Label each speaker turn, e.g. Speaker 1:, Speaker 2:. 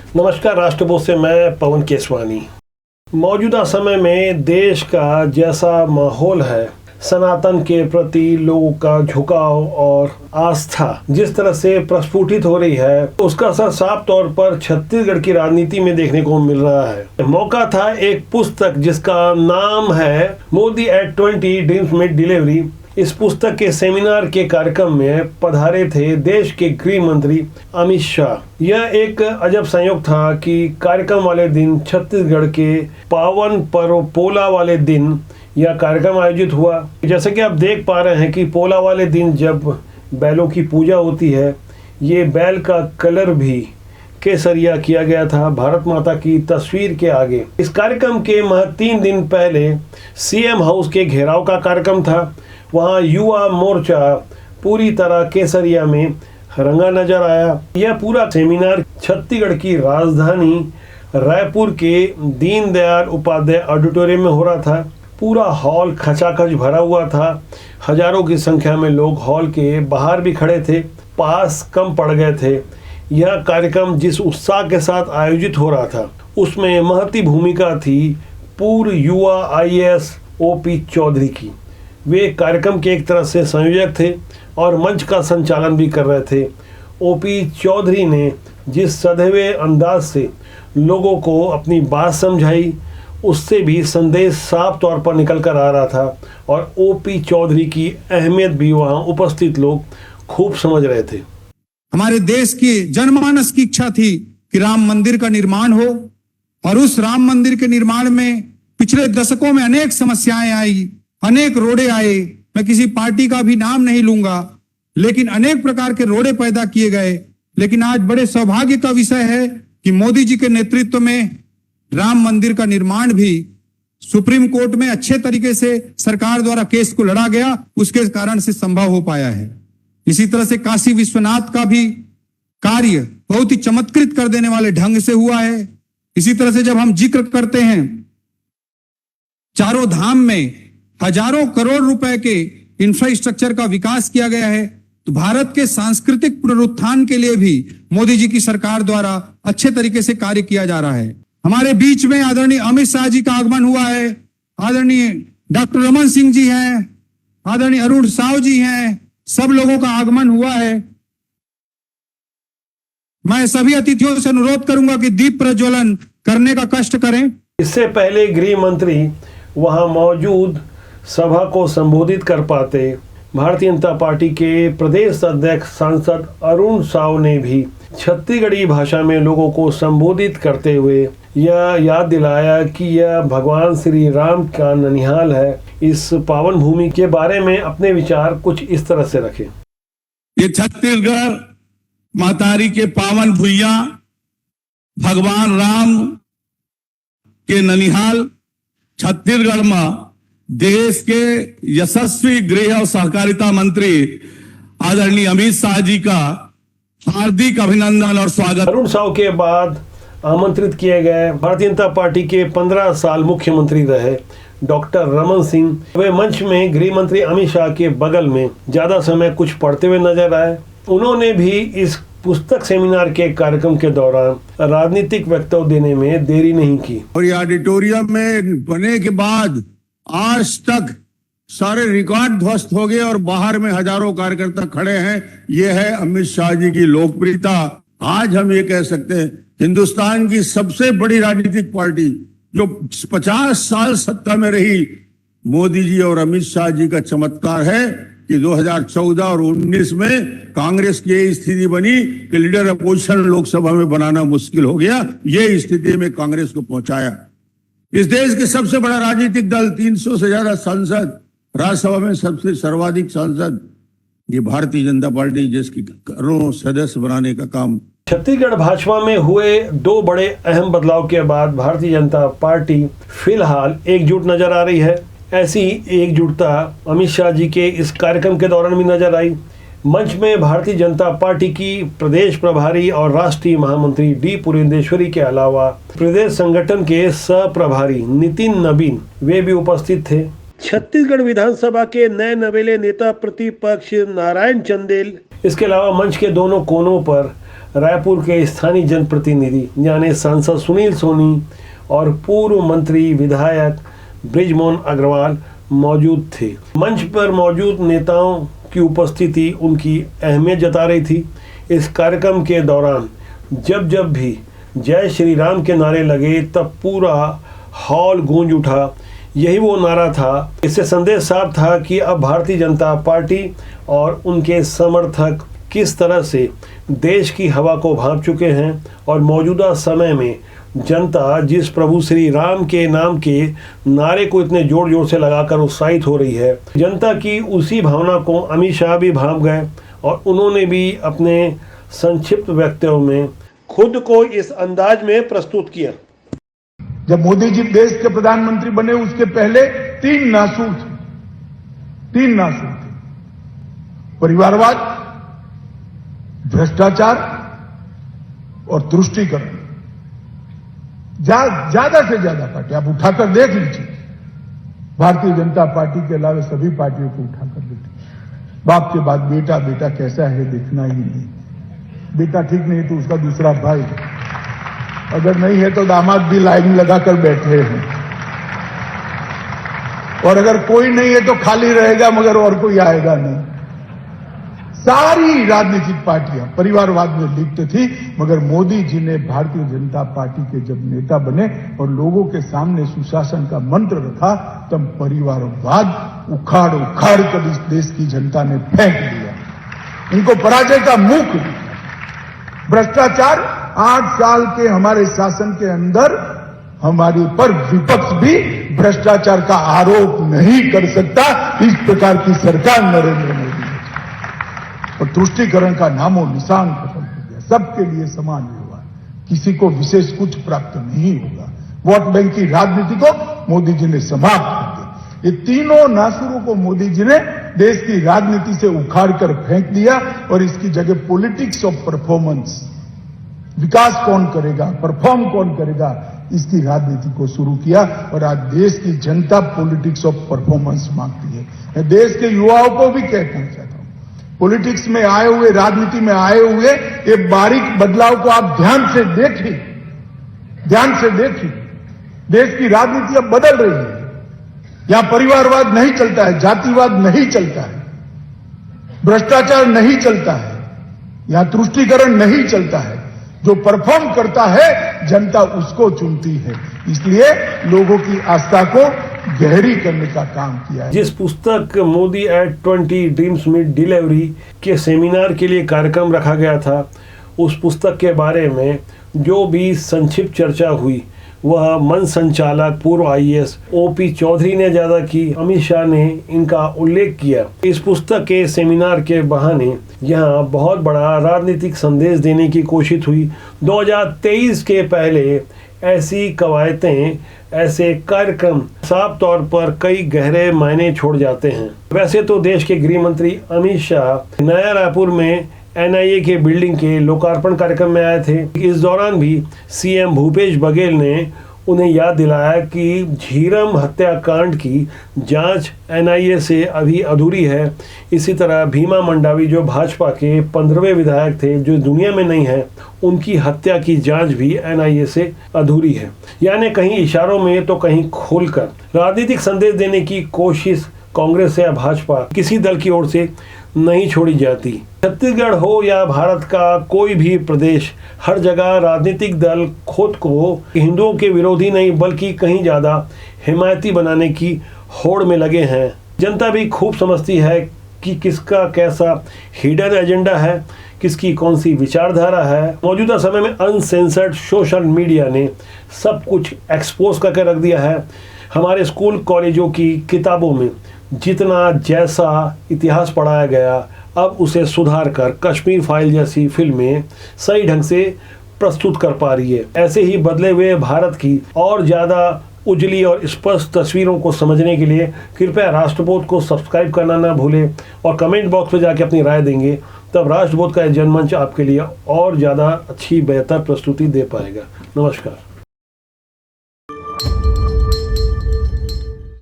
Speaker 1: नमस्कार। राष्ट्रबोध से मैं पवन केसवानी। मौजूदा समय में देश का जैसा माहौल है, सनातन के प्रति लोगों का झुकाव और आस्था जिस तरह से प्रस्फुटित हो रही है, उसका असर साफ तौर पर छत्तीसगढ़ की राजनीति में देखने को मिल रहा है। मौका था एक पुस्तक जिसका नाम है Modi at 20 dreams made delivery. इस पुस्तक के सेमिनार के कार्यक्रम में पधारे थे देश के गृह मंत्री अमित शाह। यह एक अजब संयोग था कि कार्यक्रम वाले दिन, छत्तीसगढ़ के पावन पर्व पोला वाले दिन यह कार्यक्रम आयोजित हुआ। जैसे कि आप देख पा रहे हैं कि पोला वाले दिन जब बैलों की पूजा होती है, ये बैल का कलर भी केसरिया किया गया था भारत माता की तस्वीर के आगे। इस कार्यक्रम के 3 दिन पहले सीएम हाउस के घेराव का कार्यक्रम था। वहाँ युवा मोर्चा पूरी तरह केसरिया में रंगा नजर आया। यह पूरा सेमिनार छत्तीसगढ़ की राजधानी रायपुर के दीनदयाल उपाध्याय ऑडिटोरियम में हो रहा था। पूरा हॉल खचाखच भरा हुआ था। हजारों की संख्या में लोग हॉल के बाहर भी खड़े थे, पास कम पड़ गए थे। यह कार्यक्रम जिस उत्साह के साथ आयोजित हो रहा था, उसमें महती भूमिका थी पूर्व युवा आईएएस ओपी चौधरी की। वे कार्यक्रम के एक तरह से संयोजक थे और मंच का संचालन भी कर रहे थे। ओपी चौधरी ने जिस सधेवे अंदाज से लोगों को अपनी बात समझाई, उससे भी संदेश साफ तौर पर निकल कर आ रहा था और ओपी चौधरी की अहमियत भी वहाँ उपस्थित लोग खूब समझ रहे थे।
Speaker 2: हमारे देश की जनमानस की इच्छा थी कि राम मंदिर का निर्माण हो, और उस राम मंदिर के निर्माण में पिछले दशकों में अनेक समस्याएं आई, अनेक रोड़े आए। मैं किसी पार्टी का भी नाम नहीं लूंगा, लेकिन अनेक प्रकार के रोड़े पैदा किए गए। लेकिन आज बड़े सौभाग्य का विषय है कि मोदी जी के नेतृत्व में राम मंदिर का निर्माण भी सुप्रीम कोर्ट में अच्छे तरीके से सरकार द्वारा केस को लड़ा गया, उसके कारण से संभव हो पाया है। इसी तरह से काशी विश्वनाथ का भी कार्य बहुत ही चमत्कृत कर देने वाले ढंग से हुआ है। इसी तरह से जब हम जिक्र करते हैं, चारों धाम में हजारों करोड़ रुपए के इंफ्रास्ट्रक्चर का विकास किया गया है, तो भारत के सांस्कृतिक पुनरुत्थान के लिए भी मोदी जी की सरकार द्वारा अच्छे तरीके से कार्य किया जा रहा है। हमारे बीच में आदरणीय अमित शाह जी का आगमन हुआ है, आदरणीय डॉक्टर रमन सिंह जी हैं, आदरणीय अरुण साव जी हैं, सब लोगों का आगमन हुआ है। मैं सभी अतिथियों से अनुरोध करूंगा कि दीप प्रज्वलन करने का कष्ट करें।
Speaker 1: इससे पहले गृह मंत्री वहां मौजूद सभा को संबोधित कर पाते, भारतीय जनता पार्टी के प्रदेश अध्यक्ष सांसद अरुण साव ने भी छत्तीसगढ़ी भाषा में लोगों को संबोधित करते हुए यह याद दिलाया कि यह भगवान श्री राम का ननिहाल है। इस पावन भूमि के बारे में अपने विचार कुछ इस तरह से रखे।
Speaker 3: ये छत्तीसगढ़ महतारी के पावन भुइया, भगवान राम के ननिहाल छत्तीसगढ़ में देश के यशस्वी गृह और सहकारिता मंत्री आदरणीय अमित शाह जी का हार्दिक अभिनंदन और स्वागत।
Speaker 1: अरुण साव के बाद आमंत्रित किए गए भारतीय जनता पार्टी के 15 साल मुख्यमंत्री रहे डॉक्टर रमन सिंह, वे मंच में गृह मंत्री अमित शाह के बगल में ज्यादा समय कुछ पढ़ते हुए नजर आए। उन्होंने भी इस पुस्तक सेमिनार के कार्यक्रम के दौरान राजनीतिक वक्तव्य देने में देरी नहीं की।
Speaker 3: और ये ऑडिटोरियम में बने के बाद आज तक सारे रिकॉर्ड ध्वस्त हो गए और बाहर में हजारों कार्यकर्ता खड़े हैं। ये है अमित शाह जी की लोकप्रियता। आज हम ये कह सकते हैं हिंदुस्तान की सबसे बड़ी राजनीतिक पार्टी जो 50 साल सत्ता में रही, मोदी जी और अमित शाह जी का चमत्कार है कि 2014 और 19 में कांग्रेस की ये स्थिति बनी कि लीडर अपोजिशन लोकसभा में बनाना मुश्किल हो गया। ये स्थिति में कांग्रेस को पहुंचाया। इस देश के सबसे बड़ा राजनीतिक दल, 300 से ज्यादा सांसद, राज्यसभा में सबसे सर्वाधिक सांसद, ये भारतीय जनता पार्टी जिसकी करोड़ों सदस्य बनाने का काम।
Speaker 1: छत्तीसगढ़ भाजपा में हुए 2 बड़े अहम बदलाव के बाद भारतीय जनता पार्टी फिलहाल एकजुट नजर आ रही है। ऐसी एकजुटता अमित शाह जी के इस कार्यक्रम के दौरान भी नजर आई। मंच में भारतीय जनता पार्टी की प्रदेश प्रभारी और राष्ट्रीय महामंत्री डी पुरेंदेश्वरी के अलावा प्रदेश संगठन के सह प्रभारी नितिन नवीन वे भी उपस्थित थे। छत्तीसगढ़ विधानसभा के नए नवेले नेता प्रतिपक्ष नारायण चंदेल, इसके अलावा मंच के दोनों कोनों पर रायपुर के स्थानीय जनप्रतिनिधि यानी सांसद सुनील सोनी और पूर्व मंत्री विधायक बृजमोहन अग्रवाल मौजूद थे। मंच पर मौजूद नेताओं की उपस्थिति उनकी अहमियत जता रही थी। इस कार्यक्रम के दौरान जब जब भी जय श्री राम के नारे लगे तब पूरा हॉल गूंज उठा। यही वो नारा था। इससे संदेश साफ था कि अब भारतीय जनता पार्टी और उनके समर्थक किस तरह से देश की हवा को भांप चुके हैं और मौजूदा समय में जनता जिस प्रभु श्री राम के नाम के नारे को इतने जोर जोर से लगाकर उत्साहित हो रही है, जनता की उसी भावना को अमित शाह भी भांप गए और उन्होंने भी अपने संक्षिप्त वक्तव्य में खुद को इस अंदाज में प्रस्तुत किया।
Speaker 3: जब मोदी जी देश के प्रधानमंत्री बने उसके पहले तीन नासूर थे। परिवारवाद, भ्रष्टाचार और तुष्टीकरण। ज्यादा से ज्यादा पार्टी आप उठाकर देख लीजिए, भारतीय जनता पार्टी के अलावा सभी पार्टियों को उठाकर देखिए। बाप के बाद बेटा, बेटा कैसा है देखना ही नहीं। बेटा ठीक नहीं तो उसका दूसरा भाई, अगर नहीं है तो दामाद भी लाइन लगाकर बैठे हैं, और अगर कोई नहीं है तो खाली रहेगा मगर और कोई आएगा नहीं। सारी राजनीतिक पार्टियां परिवारवाद में लिप्त थी, मगर मोदी जी ने भारतीय जनता पार्टी के जब नेता बने और लोगों के सामने सुशासन का मंत्र रखा तब परिवारवाद उखाड़ उखाड़ कर इस देश की जनता ने फेंक दिया। इनको पराजय का मुख दिया। भ्रष्टाचार 8 साल के हमारे शासन के अंदर हमारे पर विपक्ष भी भ्रष्टाचार का आरोप नहीं कर सकता। इस प्रकार की सरकार नरेंद्र मोदी और तुष्टीकरण का नामो निशान खत्म हो गया। सबके लिए समान व्यवहार, किसी को विशेष कुछ प्राप्त नहीं होगा। वोट बैंक की राजनीति को मोदी जी ने समाप्त कर दिया। ये तीनों नासुरों को मोदी जी ने देश की राजनीति से उखाड़ कर फेंक दिया और इसकी जगह पॉलिटिक्स ऑफ परफॉर्मेंस, विकास कौन करेगा, परफॉर्म कौन करेगा, इसकी राजनीति को शुरू किया। और आज देश की जनता पॉलिटिक्स ऑफ परफॉर्मेंस मांगती है। मैं देश के युवाओं को भी कहना चाहता हूं, पॉलिटिक्स में आए हुए, राजनीति में आए हुए ये बारीक बदलाव को आप ध्यान से देखिए। देश की राजनीति अब बदल रही है। यहां परिवारवाद नहीं चलता है, जातिवाद नहीं चलता है, भ्रष्टाचार नहीं चलता है, यहां तुष्टीकरण नहीं चलता है। जो परफॉर्म करता है जनता उसको चुनती है। इसलिए लोगों की आस्था को गहरी करने का काम किया है।
Speaker 1: जिस पुस्तक Modi at 20 dreams meet delivery के सेमिनार के लिए कार्यक्रम रखा गया था, उस पुस्तक के बारे में जो भी संक्षिप्त चर्चा हुई वह मन संचालक पूर्व IAS OP चौधरी ने ज्यादा की। अमित शाह ने इनका उल्लेख किया। इस पुस्तक के सेमिनार के बहाने यहाँ बहुत बड़ा राजनीतिक संदेश देने की कोशिश हुई। 2023 के पहले ऐसी कवायतें, ऐसे कार्यक्रम साफ तौर पर कई गहरे मायने छोड़ जाते हैं। वैसे तो देश के गृह मंत्री अमित शाह नया रायपुर में NIA के बिल्डिंग के लोकार्पण कार्यक्रम में आए थे। इस दौरान भी CM भूपेश बघेल ने उन्हें याद दिलाया कि झीरम हत्याकांड की जांच NIA से अभी अधूरी है। इसी तरह भीमा मंडावी जो भाजपा के 15वें विधायक थे, जो दुनिया में नहीं है, उनकी हत्या की जांच भी NIA से अधूरी है। यानी कहीं इशारों में तो कहीं खोलकर राजनीतिक संदेश देने की कोशिश कांग्रेस या भाजपा किसी दल की ओर से नहीं छोड़ी जाती। छत्तीसगढ़ हो या भारत का कोई भी प्रदेश, हर जगह राजनीतिक दल खुद को हिंदुओं के विरोधी नहीं बल्कि कहीं ज्यादा हिमायती बनाने की होड़ में लगे हैं। जनता भी खूब समझती है कि किसका कैसा हिडन एजेंडा है, किसकी कौन सी विचारधारा है। मौजूदा समय में अनसेंसर्ड सोशल मीडिया ने सब कुछ एक्सपोज करके रख दिया है। हमारे स्कूल कॉलेजों की किताबों में जितना जैसा इतिहास पढ़ाया गया, अब उसे सुधार कर कश्मीर फाइल जैसी फिल्में सही ढंग से प्रस्तुत कर पा रही है। ऐसे ही बदले हुए भारत की और ज़्यादा उजली और स्पष्ट तस्वीरों को समझने के लिए कृपया राष्ट्रबोध को सब्सक्राइब करना ना भूलें और कमेंट बॉक्स में जाके अपनी राय देंगे, तब राष्ट्रबोध का जनमंच आपके लिए और ज़्यादा अच्छी बेहतर प्रस्तुति दे पाएगा। नमस्कार।